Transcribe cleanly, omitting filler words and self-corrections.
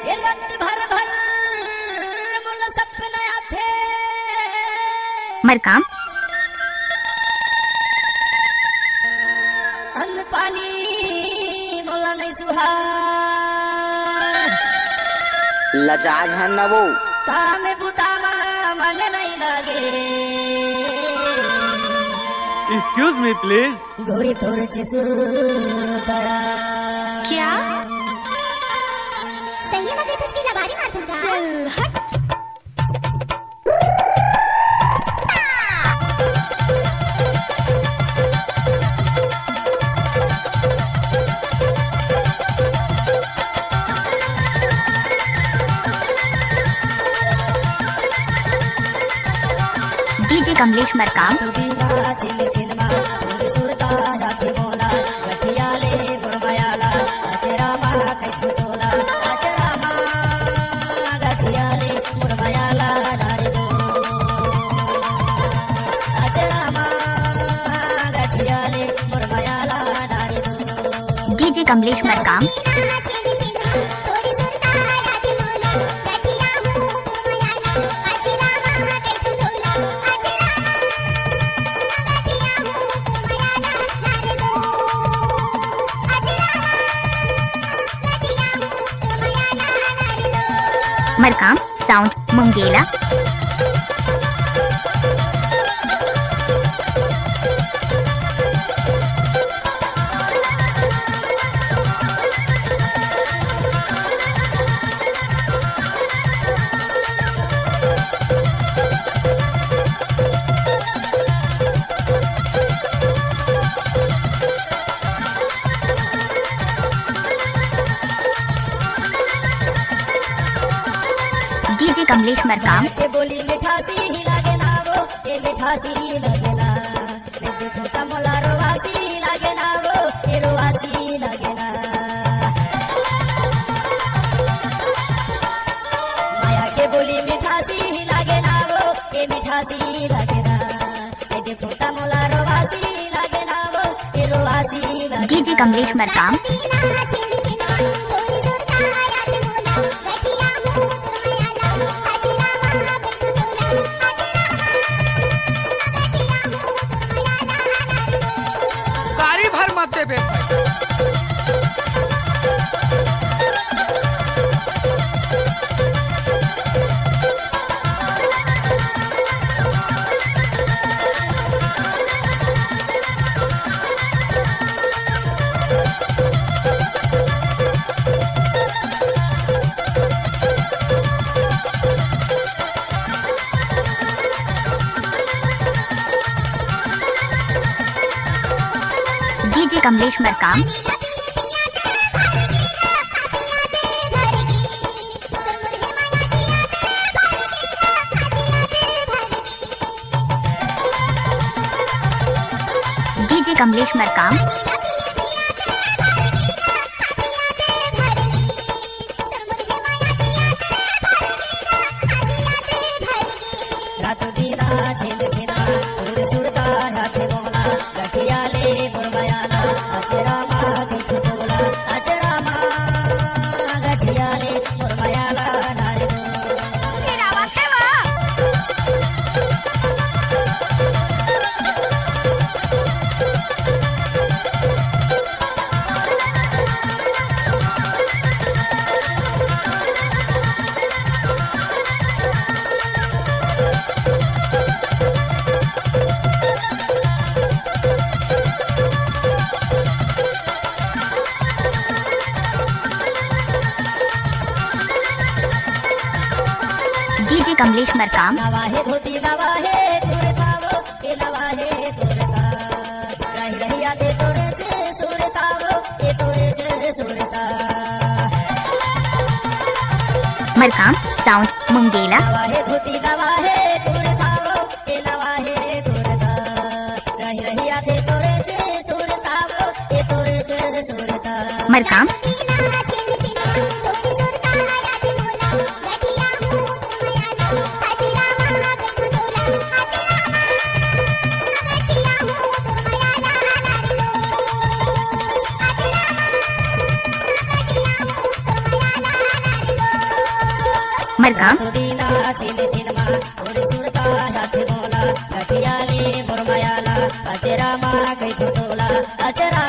ये रत भर भर मुल सपने थे मरकाम अन्न पानी मोला नहीं सुहार लजाज हन न वो तामे बुतामा मन नहीं लगे एक्सक्यूज मी प्लीज गोरी थोड़े चिसुर तरा क्या सही मगे तुझकी लबारी मार दूंगा चल हट डीजे कमलेश मरकाम दीना छिन छिन मा गोरी सुरता जाके बोला गठिया ले गुरमयाला अचरा मा कैसे तोला अचरा मा गठिया ले गुरमयाला नारी दो अचरा मा गठिया ले गुरमयाला नारी दो DJ Kamlesh Markam Markam sound Mungela DJ Kamlesh Markam के बोली मिठासी ही लागे ना वो ये मिठासी लगे ना मैं देखो कमला रोवासी लागे ना वो ये रोवासी लगे ना माया के बोली मिठासी ही लागे ना वो ये मिठासी लगे ना मैं देखो कमला रोवासी लागे ना वो ये रोवासी लगे डीजे कमलेश मरकाम गाड़ी भर मत दे बे भाई डीजे कमलेश मरकाम डीजे कमलेश मरकाम रातों दीना छिन छिना गोरी सुरता जाके बोला गठिया ले गुरमयाला अचरा मा कैसे तोला अचरा मा गठिया ले गुरमयाला नारी दो डीजे कमलेश मरकाम नवाहे धोती नवाहे तोरे तावो ए नवाहे तोरे ता रही रही आते तोरे छे सोरे तावो ए तोरे छे सोरे ता मरकाम साउंड मुंगेला नवाहे धोती नवाहे तोरे तावो ए नवाहे तोरे ता रही रही आते तोरे छे सोरे तावो ए तोरे छे सोरे ता मरकाम मरकाम दीना छिन छिन मा और सुरता हाथे बोला लठिया ले बुरमायाला अचरा मा कई छोटोला अचरा